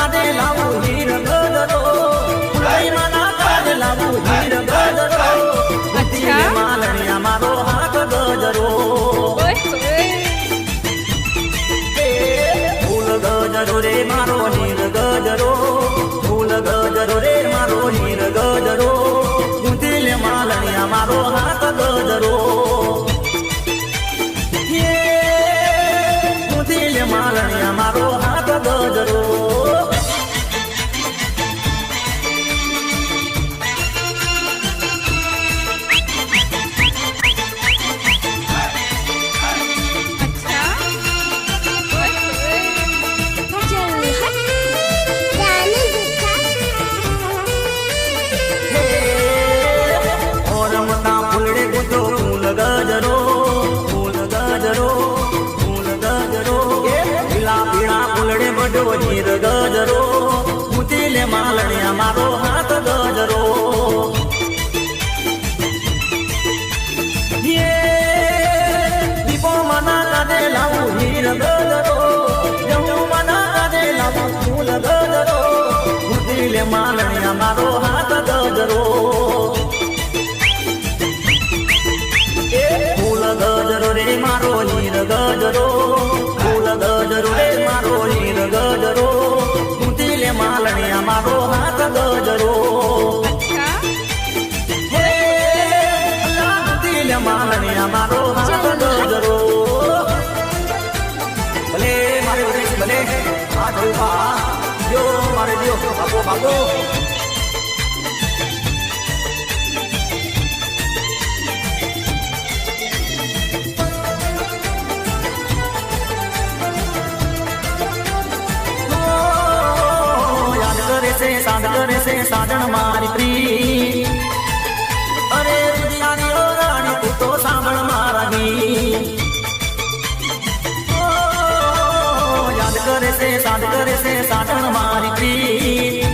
કાઢે લાવું હીર ગજરો ફૂલઈ મના કાઢે લાવું હીર ગજરો અચ્છા માલણિયા મારો હાથ ગજરો ફૂલ ગજરો રે મારો હીર ગજરો ફૂલ ગજરો રે મારો હીર ગજરો ગુંથીલ માલણિયા મારો હાથ ગજરો ગુંથીલ માલણિયા મારો હાથ ગજરો હીર ગજરો મુતીલે માલણિયા મારો હાથ ગજરો દીપો મના કાઢે લાવું હીર ગજરો જમું મના કાઢે લાવું ફૂલ ગજરો મુતીલે માલણિયા મારો હાથ ગજરો ફૂલ ગજરો રે મારો હીર ગજરો ફૂલ ગજરો રે મારો હીર ગજરો મુતીલે માલણિયા મારો હાથ ગજરો મુતીલે માલણિયા મારો હાથ ગજરો ભલે મારે ઉદેશ ભલે આ જોવા જો મારે દિયો બાપો બાપો સાદ કરે છે સાજણ મારી પ્રી અરે રુદિયાની ઓ રાણી તું તો સાંભળ મારા ગીત યાદ કરે છે સાદ કરે છે સાજણ મારી પ્રી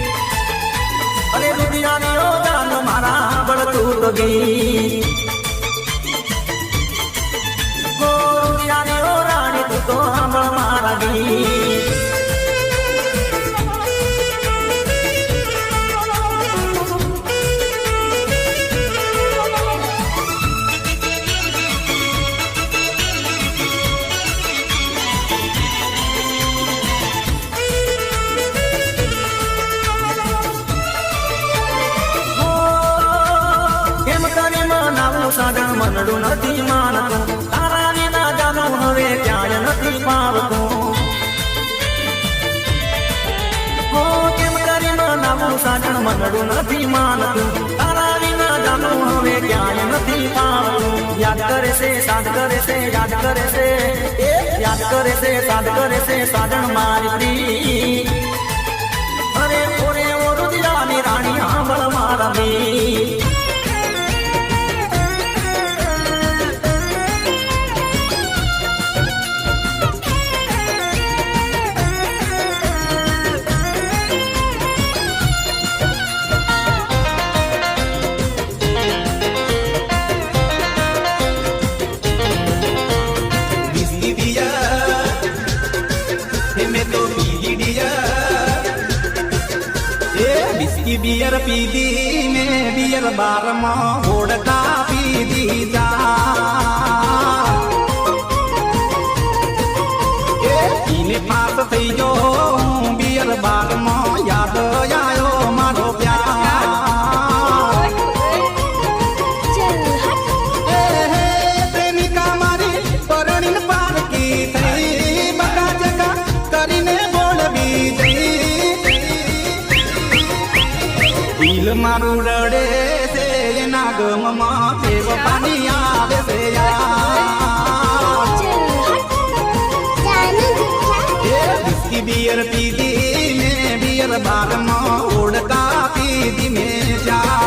અરે રુદિયાની ઓ જાન મારા બળ તું તો ગીત રુદિયાની ઓ રાણી તું તો સાંભળ મારા ગીત સાજણ મનડું નથી માનતું તારા વિના જાનું હવે ક્યાંય નથી પાવતું હો કેમ કરી મનાવું સાજણ મનડું નથી માનતું તારા વિના જાનું હવે ક્યાંય નથી પાવતું યાદ કરે છે સાદ કરે છે યાદ કરે છે યાદ કરે છે સાદ કરે છે સાજણ મારી પ્રી અરે ઓરે ઓ રુદિયાની રાણી સાંભળ મારા બી बियर पीदी ने बियर बार में ओढ़ता पीदी जा इने पास થઈ જો बियर बार में याद आयो मारो प्यार प्रेमिका मारी પરણીન પારકી થઈ બકા જગા કરીને બોલવી જઈ દિલ મારું રડે છે એના ગમમાં કેવ પાણી આવે છે વિસ્કી બિયર પીધી ને બિયર બારમાં ઓળકા પીધી મેં જા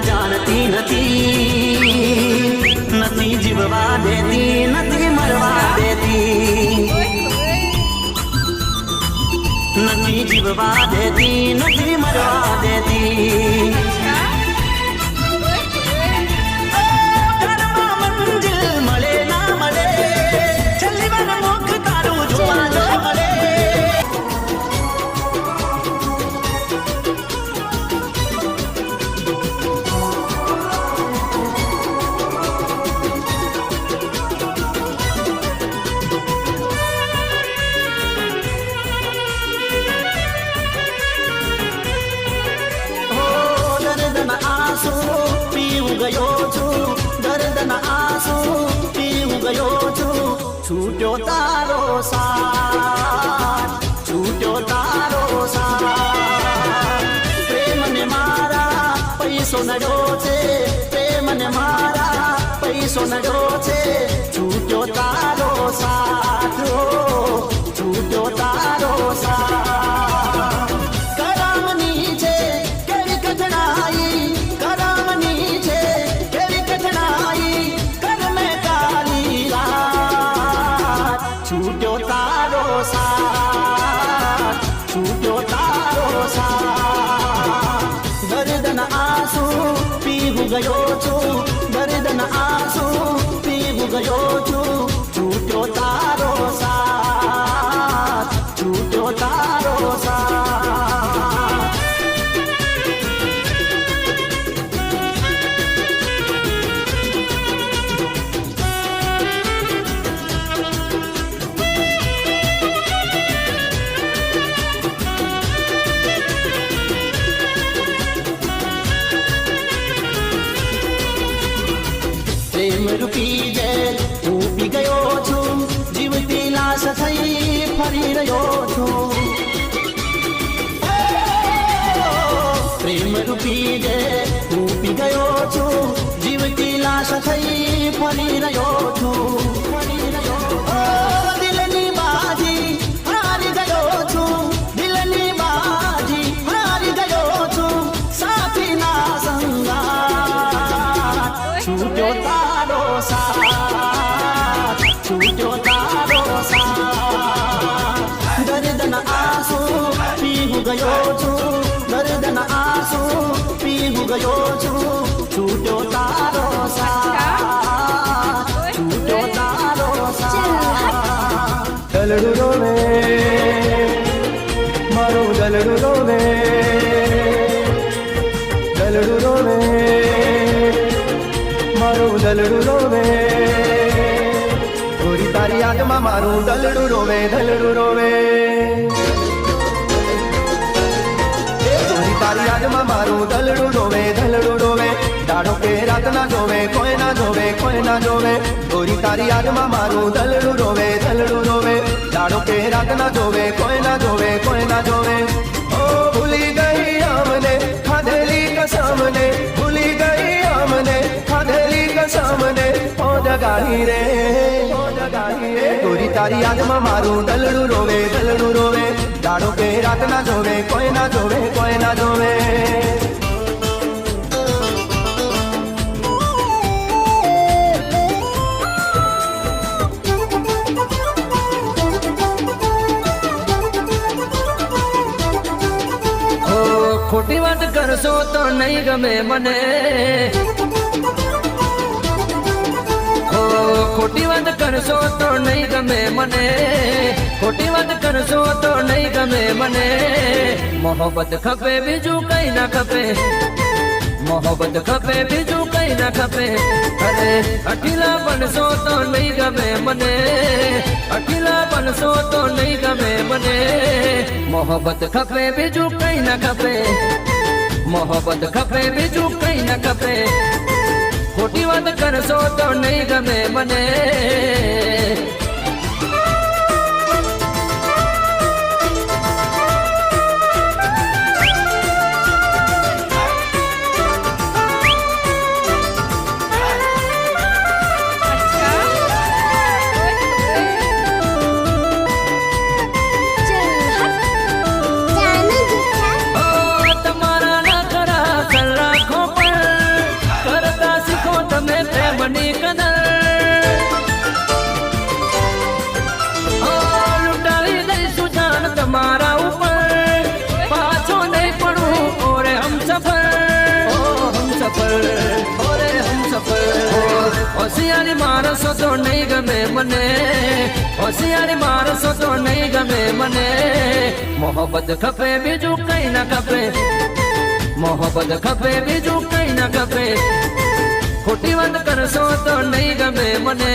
જાણતી નથી, નથી જીવવા દેતી, નથી મરવા દેતી, નથી જીવવા દેતી, નથી મરવા દેતી. છૂટ્યો તારો સાથ, છૂટ્યો તારો સાથ. પ્રેમને મારા પૈસો નડ્યો છે, પ્રેમને મારા પૈસો નડ્યો છે. છૂટ્યો તારો સાથ, છૂટ્યો તારો સાથ. કરામની છે કેવી કઠણાઈ, કરામની છે કેવી કઠણાઈ. કરમે કાલી રાત, છૂટ્યો તારો સાથ, છૂટ્યો તારો સાથ. દર્દના આંસુ પીવું ગયો છું, દર્દના આંસુ પીવું ગયો છું. છૂટ્યો તારો સાથ, છૂટ્યો તારો સાથ. પ્રેમ રૂપી જેલ હું પી ગયો છું, જીવતી લાશ થઈ ફરી રહ્યો છું. પ્રેમ રૂપી જેલ હું પી ગયો છું, જીવતી લાશ થઈ ફરી રહ્યો છું. દિલની બાજી હારી ગયો છું, દિલની બાજી હારી ગયો છું. સાથીના સંગાત, છૂટ્યો તારો સાથ, છૂટ્યો તારો સાથ. દર્દના આંસુ પીવું ગયો છું, દર્દના આંસુ પીવું ગયો છું. છૂટ્યો તારો સાથ, છૂટ્યો તારો સાથ. દલડું રોવે મારું દલડું રોવે, દલડું રોવે મારું દલડું રોવે. ગોરી તારી યાદમાં મારું દલડું રોવે, દલડું રોવે. ગોરી તારી યાદમાં મારું દલડું રોવે, દલડું રોવે. દાડો કે રાત ના જોવે, કોઈ ના જોવે, કોઈ ના જોવે. ગોરી તારી યાદમાં મારું દલડું રોવે, દલડું રોવે. દાડો કે રાત ના જોવે, કોઈ ના જોવે, કોઈ ના જોવે. ઓ ભૂલી ગઈ અમને ખાધેલી કસમને, ભૂલી ગઈ અમને ખાધેલી કસમને. ઓ જગાઈ રે, ઓ જગાઈ રે. ગોરી તારી યાદમાં મારું દલડું રોવે, દલડું રોવે. દાડો કે રાત ના જોવે, કોઈ ના જોવે, કોઈ ના જોવે. ખોટી વાત કરશો તો નહીં ગમે મને, ખોટી વાત કરશો તો નહીં ગમે મને, ખોટી વાત કરશો તો નહીં ગમે મને. મોહબ્બત ખપે બીજું કઈ ના ખપે, મોહબ્બત ખપે બીજું કઈ ના ખપે. અરે અઠીલા બનશો તો નહીં ગમે મને, અઠીલા બનશો તો નહીં ગમે મને. મોહબ્બત ખપે બીજું કઈ ના ખપે, મોહબ્બત ખપે બીજું કઈ ના ખપે. ખોટી વાત કરશો તો નહીં ગમે મને. સફર ઓરે હમ સફર હોશિયારી માણસો તો નહીં ગમે મને હોશિયારી માણસો તો નહીં ગમે મને મોહબ્બત ખપે બીજું કઈ ના ખપે મોહબ્બત ખપે બીજું કઈ ના ખપે ખોટી વાત કરશો તો નહીં ગમે મને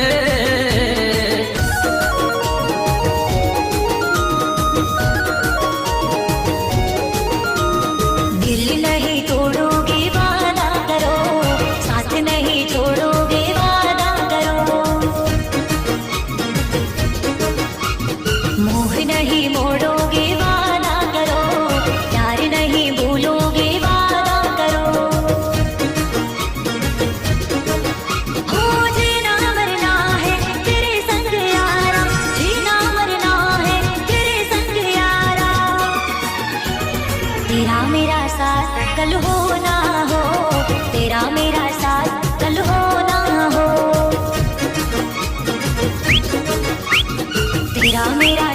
दिल नहीं तोड़ोगे वादा करो साथ नहीं छोड़ोगे वादा करो मोह नहीं मोड़ोगे वादा करो प्यार नहीं भूलोगे वादा करो हो जीना मरना है तेरे संग यारा जीना मरना है तेरे संग यारा तेरा मेरा साथ कल हो ना हो तेरा मेरा साथ कल हो ना हो तेरा मेरा